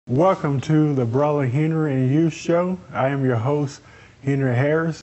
Welcome to the Brother Henry and You Show. I am your host, Henry Harris.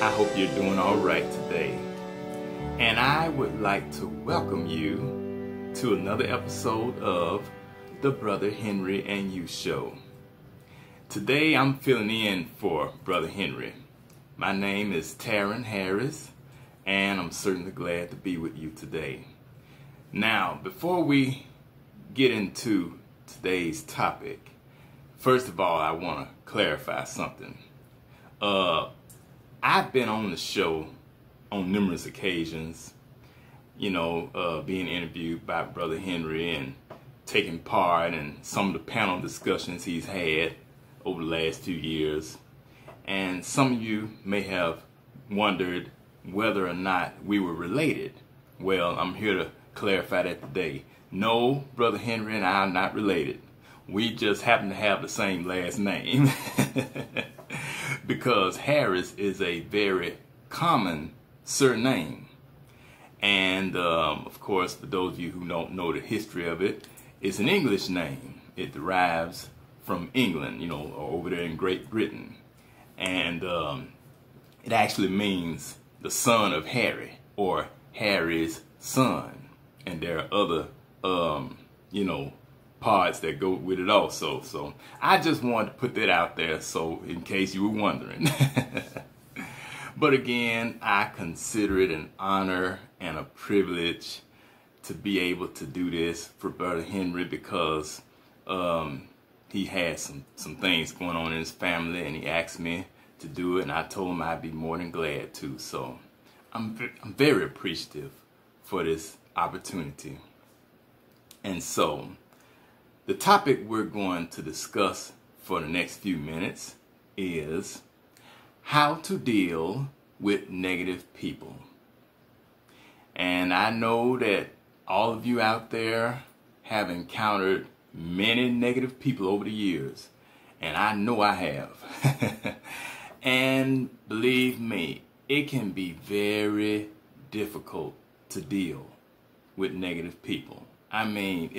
I hope you're doing all right today. And I would like to welcome you to another episode of the Brother Henry and You Show. Today I'm filling in for Brother Henry. My name is Taron Harris, and I'm certainly glad to be with you today. Now, before we get into today's topic, first of all, I want to clarify something. I've been on the show on numerous occasions, being interviewed by Brother Henry and taking part in some of the panel discussions he's had over the last few years. And some of you may have wondered whether or not we were related. Well, I'm here to clarify that today. No, Brother Henry and I are not related. We just happen to have the same last name. Because Harris is a very common surname. And of course, for those of you who don't know the history of it, it's an English name. It derives from England, or over there in Great Britain. And it actually means the son of Harry, or Harry's son. And there are other, parts that go with it also. So I just wanted to put that out there, so in case you were wondering. But again, I consider it an honor and a privilege to be able to do this for Brother Henry, because he had some things going on in his family, and he asked me to do it, and I told him I'd be more than glad to. So I'm very appreciative for this opportunity. And so the topic we're going to discuss for the next few minutes is how to deal with negative people. And I know that all of you out there have encountered many negative people over the years, and I know I have. And believe me, it can be very difficult to deal with negative people. I mean,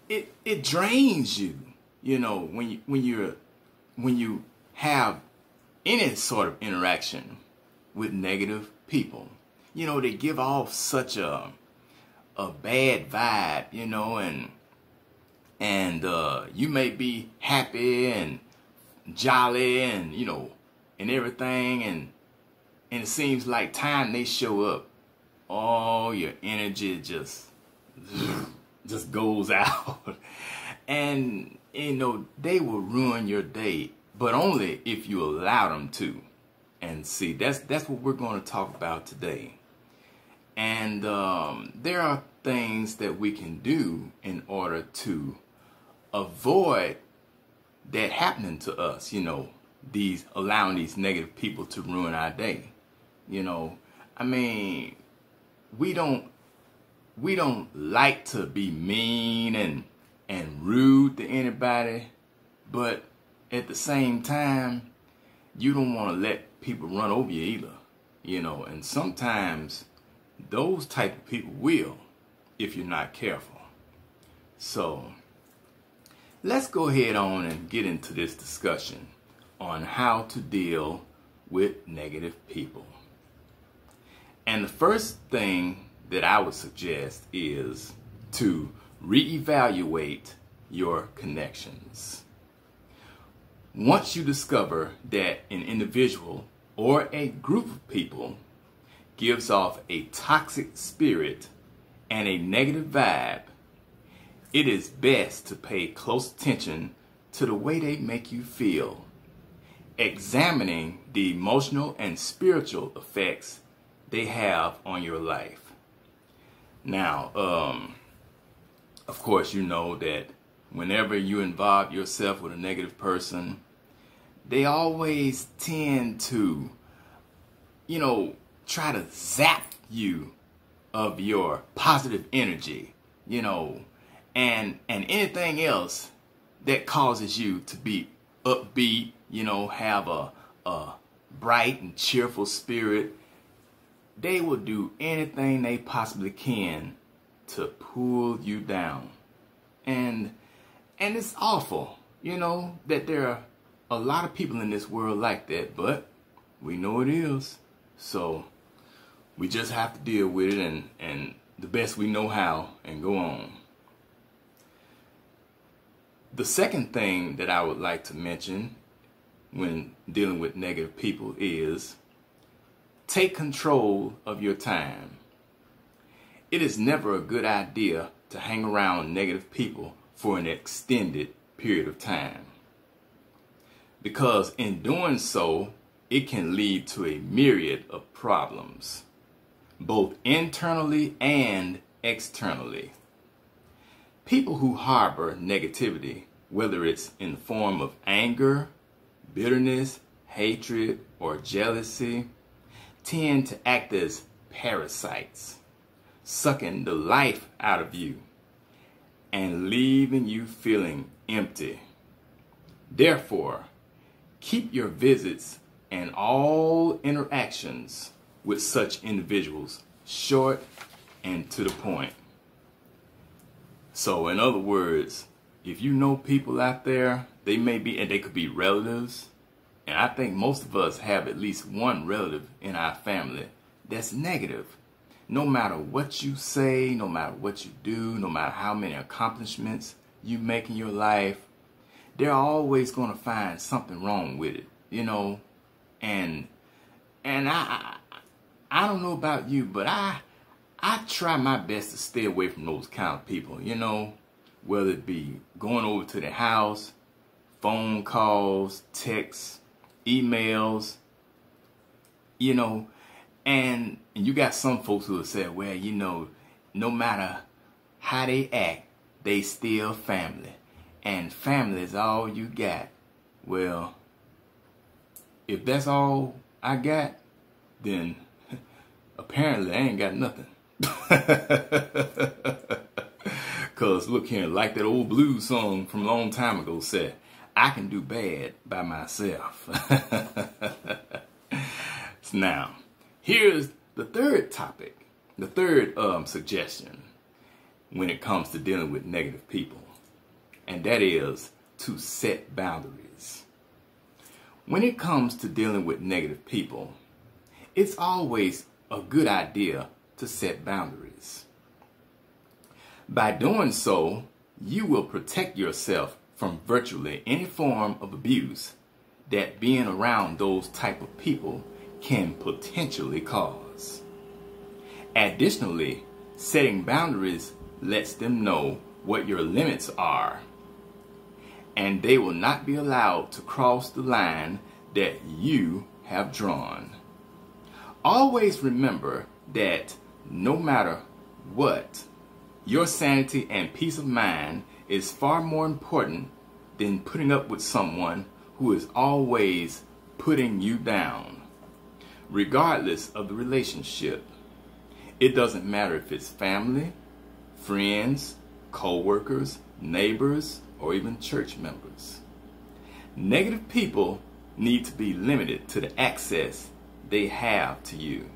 it drains you, when you have any sort of interaction with negative people. They give off such a bad vibe, and you may be happy and jolly and and everything, and it seems like time they show up, all your energy just goes out. And they will ruin your day, but only if you allow them to. And see, that's what we're going to talk about today. And there are things that we can do in order to avoid that happening to us, allowing these negative people to ruin our day. I mean, we don't like to be mean and rude to anybody, but at the same time, you don't want to let people run over you either, and sometimes those type of people will, if you're not careful. So let's go ahead on and get into this discussion on how to deal with negative people. And the first thing that I would suggest is to reevaluate your connections. Once you discover that an individual or a group of people gives off a toxic spirit and a negative vibe, it is best to pay close attention to the way they make you feel, examining the emotional and spiritual effects they have on your life. Now, of course, you know that whenever you involve yourself with a negative person, they always tend to, try to zap you of your positive energy, and anything else that causes you to be upbeat, have a bright and cheerful spirit. They will do anything they possibly can to pull you down. And it's awful, that there are a lot of people in this world like that, but we know it is. So we just have to deal with it and the best we know how and go on. The second thing that I would like to mention when dealing with negative people is take control of your time. It is never a good idea to hang around negative people for an extended period of time, because in doing so, it can lead to a myriad of problems, both internally and externally. People who harbor negativity, whether it's in the form of anger, bitterness, hatred, or jealousy, tend to act as parasites, sucking the life out of you and leaving you feeling empty. Therefore, keep your visits and all interactions with such individuals short and to the point. So in other words, if you know people out there, they could be relatives, and I think most of us have at least one relative in our family that's negative. No matter what you say, no matter what you do, no matter how many accomplishments you make in your life, they're always going to find something wrong with it, and I don't know about you, but I try my best to stay away from those kind of people, whether it be going over to their house, phone calls, texts, emails, and you got some folks who have said, well, no matter how they act, they still family, and family is all you got. Well, if that's all I got, then apparently I ain't got nothing. Cause look here, like that old blues song from a long time ago said, I can do bad by myself. Now, here's the third topic, the third suggestion when it comes to dealing with negative people, and that is to set boundaries. When it comes to dealing with negative people, it's always a good idea to set boundaries. By doing so, you will protect yourself from virtually any form of abuse that being around those type of people can potentially cause. Additionally, setting boundaries lets them know what your limits are, and they will not be allowed to cross the line that you have drawn. Always remember that no matter what, your sanity and peace of mind is far more important than putting up with someone who is always putting you down. Regardless of the relationship, it doesn't matter if it's family, friends, co-workers, neighbors, or even church members. Negative people need to be limited to the access they have to you.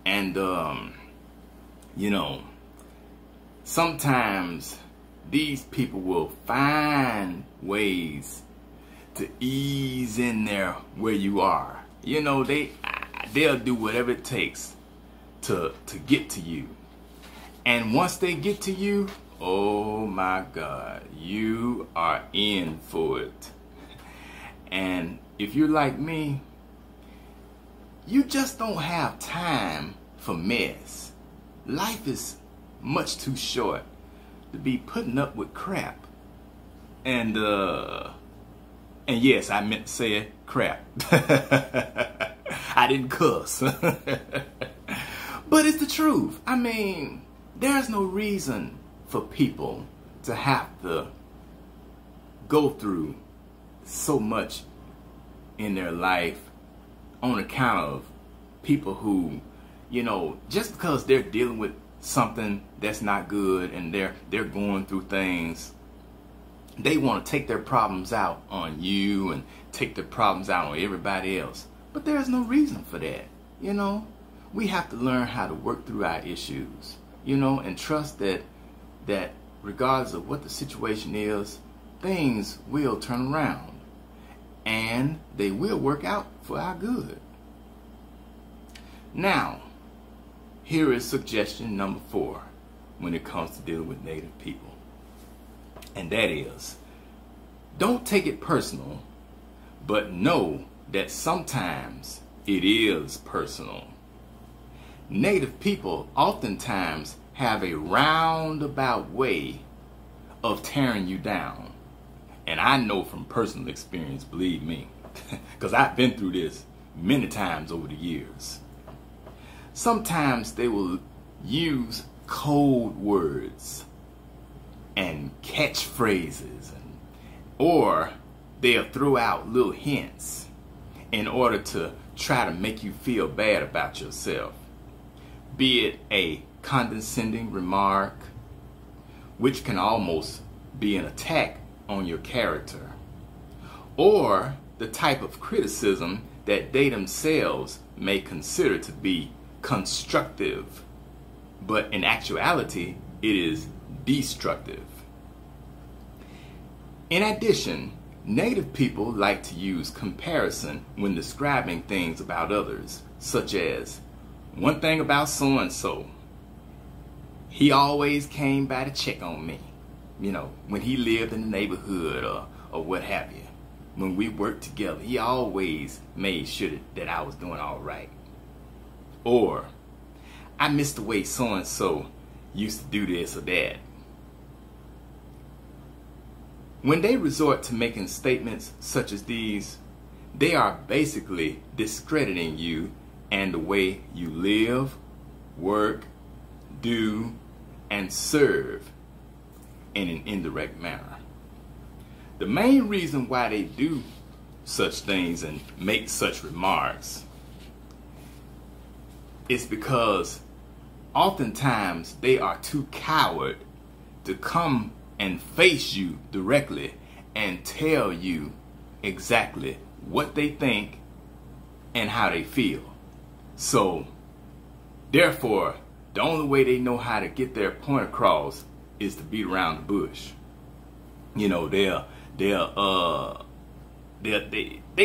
And, sometimes these people will find ways to ease in there where you are. They'll do whatever it takes to get to you. And once they get to you, oh my God, you are in for it. And if you're like me, you just don't have time for mess. Life is much too short to to be putting up with crap. And yes, I meant to say it, crap. I didn't cuss. But it's the truth. I mean, there's no reason for people to have to go through so much in their life on account of people who, you know, just because they're dealing with something that's not good and they're going through things, they want to take their problems out on you and take their problems out on everybody else. But there's no reason for that, you know. We have to learn how to work through our issues, you know, and trust that regardless of what the situation is, things will turn around and they will work out for our good. Now, here is suggestion number 4 when it comes to dealing with negative people. And that is, don't take it personal, but know that sometimes it is personal. Negative people oftentimes have a roundabout way of tearing you down. And I know from personal experience, believe me, because I've been through this many times over the years. Sometimes they will use code words and catchphrases, or they'll throw out little hints in order to try to make you feel bad about yourself. Be it a condescending remark, which can almost be an attack on your character, or the type of criticism that they themselves may consider to be constructive, but in actuality it is destructive. In addition, negative people like to use comparison when describing things about others, such as, one thing about so-and-so, he always came by to check on me, you know, when he lived in the neighborhood or what have you. When we worked together, he always made sure that I was doing all right. Or, I miss the way so-and-so used to do this or that. When they resort to making statements such as these, they are basically discrediting you and the way you live, work, do, and serve in an indirect manner. The main reason why they do such things and make such remarks is because oftentimes they are too coward to come and face you directly and tell you exactly what they think and how they feel. So, therefore, the only way they know how to get their point across is to beat around the bush. You know, they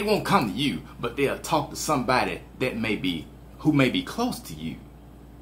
won't come to you, but they'll talk to somebody that who may be close to you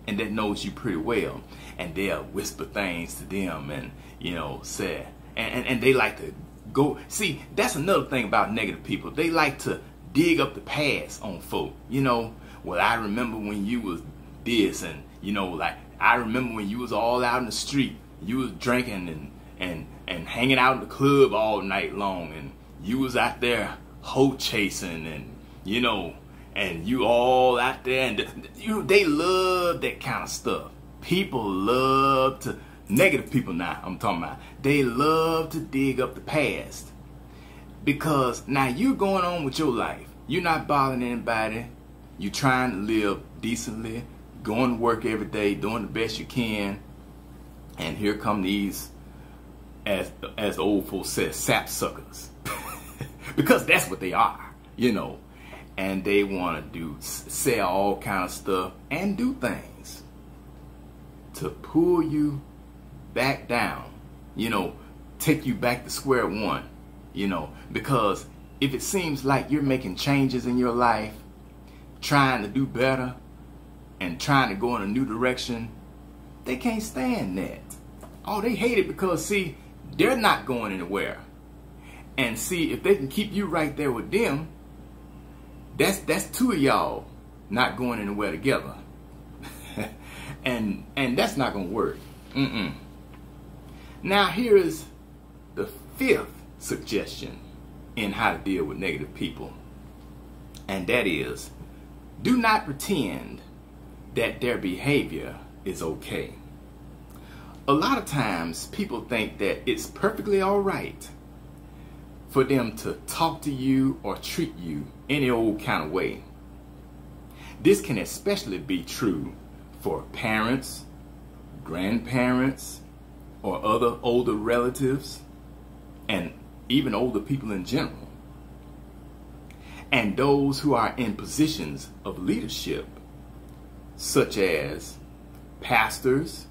and that knows you pretty well, and they'll whisper things to them and, you know, say, and they like to go. See, that's another thing about negative people. They like to dig up the past on folk. You know, well, I remember when you was this, and, you know, like, I remember when you was all out in the street, you was drinking and hanging out in the club all night long, and you was out there hoe chasing, and, you know, and you all out there, and they love that kind of stuff. People love to, negative people now I'm talking about, they love to dig up the past, because now you're going on with your life. You're not bothering anybody. You're trying to live decently, going to work every day, doing the best you can, and here come these, as the old folks said, sapsuckers. Because that's what they are, you know. And they want to say all kind of stuff and do things to pull you back down, you know, take you back to square one, you know, because if it seems like you're making changes in your life, trying to do better and trying to go in a new direction, they can't stand that. Oh, they hate it because, see, they're not going anywhere. And see, if they can keep you right there with them, that's two of y'all not going anywhere together. and that's not gonna work. Now here is the fifth suggestion in how to deal with negative people. And that is, do not pretend that their behavior is okay. A lot of times people think that it's perfectly all right for them to talk to you or treat you any old kind of way. This can especially be true for parents, grandparents, or other older relatives, and even older people in general. And those who are in positions of leadership, such as pastors,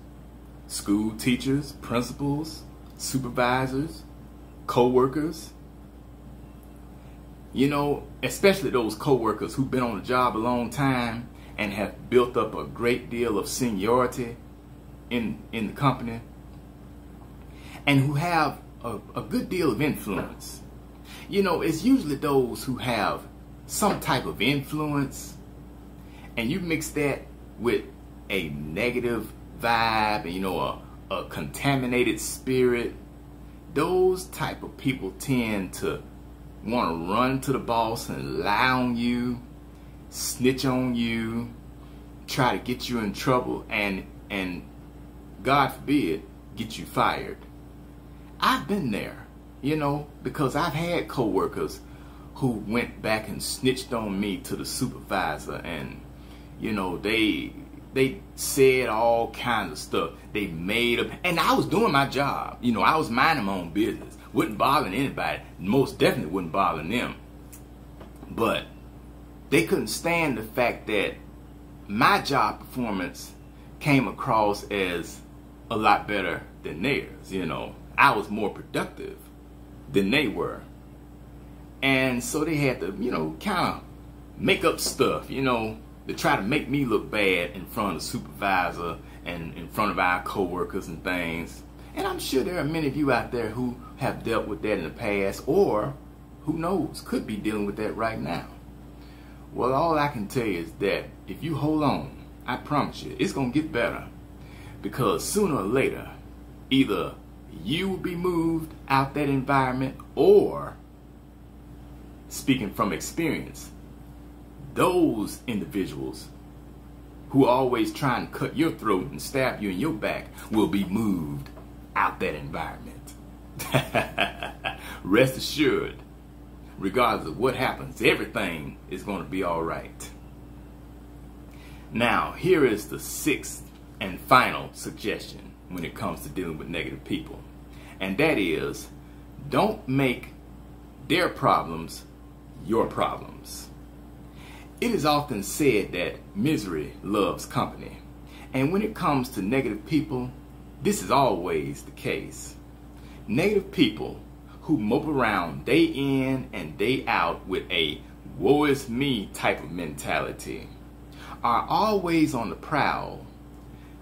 school teachers, principals, supervisors, co-workers. You know, especially those co-workers who've been on the job a long time and have built up a great deal of seniority in the company, and who have a good deal of influence. You know, it's usually those who have some type of influence, and you mix that with a negative vibe and, you know, a contaminated spirit. Those type of people tend to want to run to the boss and lie on you, snitch on you, try to get you in trouble, and God forbid, get you fired. I've been there, you know, because I've had co-workers who went back and snitched on me to the supervisor, and, you know, they said all kinds of stuff. They made up, and I was doing my job. You know, I was minding my own business. Wouldn't bother anybody. Most definitely wouldn't bother them. But they couldn't stand the fact that my job performance came across as a lot better than theirs. You know, I was more productive than they were. And so they had to, you know, kind of make up stuff, you know, to try to make me look bad in front of the supervisor and in front of our co-workers and things. And I'm sure there are many of you out there who have dealt with that in the past, or who knows, could be dealing with that right now. Well, all I can tell you is that if you hold on, I promise you, it's going to get better. Because sooner or later, either you will be moved out that environment, or, speaking from experience, those individuals who are always trying to cut your throat and stab you in your back will be moved out that environment. Rest assured, regardless of what happens, everything is going to be all right. Now, here is the sixth and final suggestion when it comes to dealing with negative people. And that is, don't make their problems your problems. It is often said that misery loves company. And when it comes to negative people, this is always the case. Negative people who mope around day in and day out with a woe is me type of mentality are always on the prowl,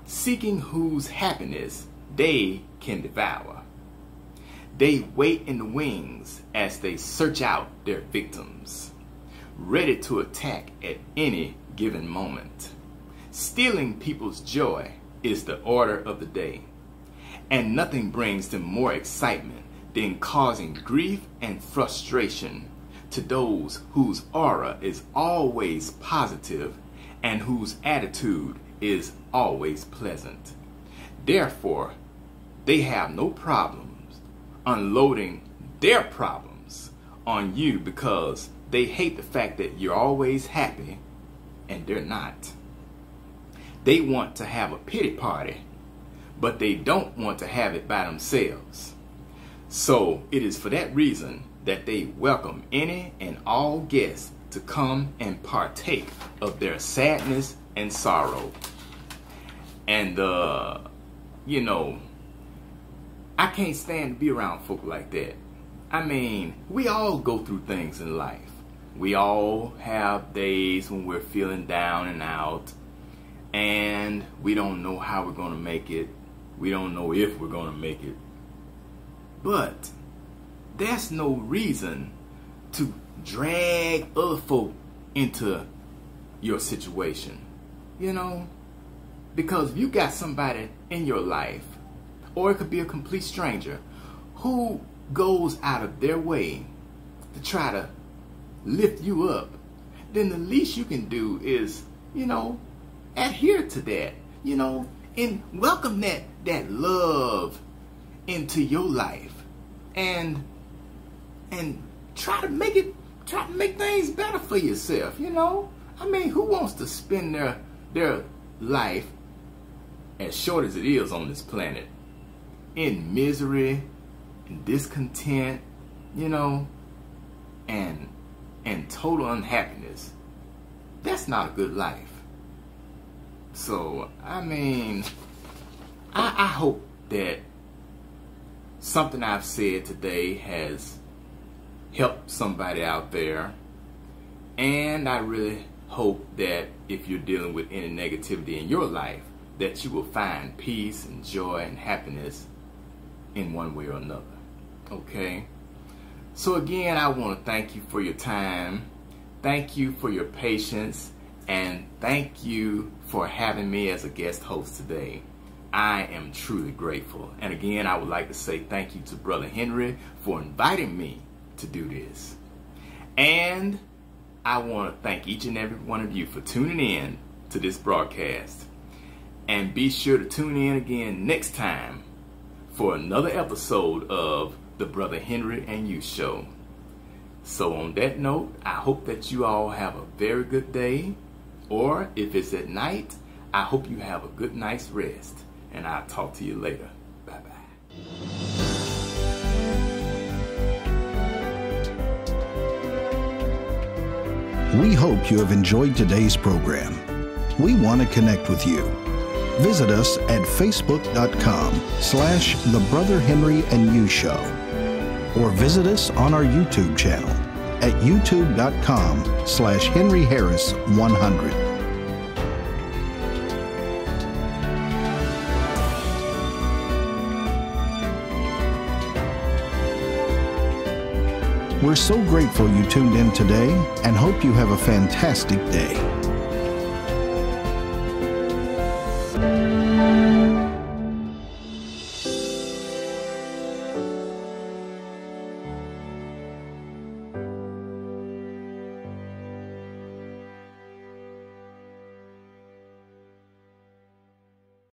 seeking whose happiness they can devour. They wait in the wings as they search out their victims, ready to attack at any given moment. Stealing people's joy is the order of the day, and nothing brings them more excitement than causing grief and frustration to those whose aura is always positive and whose attitude is always pleasant. Therefore, they have no problems unloading their problems on you, because they hate the fact that you're always happy and they're not. They want to have a pity party, but they don't want to have it by themselves. So it is for that reason that they welcome any and all guests to come and partake of their sadness and sorrow. And, you know, I can't stand to be around folk like that. I mean, we all go through things in life. We all have days when we're feeling down and out, and we don't know how we're going to make it. We don't know if we're going to make it. But that's no reason to drag other folk into your situation, you know? Because if you got somebody in your life, or it could be a complete stranger who goes out of their way to try to lift you up, then the least you can do is, adhere to that, and welcome that love into your life, and try to make things better for yourself. I mean, who wants to spend their life, as short as it is on this planet, in misery and discontent, and total unhappiness? That's not a good life. So, I mean, I hope that something I've said today has helped somebody out there. And I really hope that if you're dealing with any negativity in your life, that you will find peace and joy and happiness in one way or another. Okay? So again, I want to thank you for your time. Thank you for your patience. And thank you for having me as a guest host today. I am truly grateful. And again, I would like to say thank you to Brother Henry for inviting me to do this. And I want to thank each and every one of you for tuning in to this broadcast. And be sure to tune in again next time for another episode of the Brother Henry and You Show. So on that note, I hope that you all have a very good day. Or if it's at night, I hope you have a good night's rest. And I'll talk to you later. Bye-bye. We hope you have enjoyed today's program. We want to connect with you. Visit us at facebook.com/The Brother Henry and You Show. Or visit us on our YouTube channel at youtube.com/Henry Harris 100. We're so grateful you tuned in today and hope you have a fantastic day.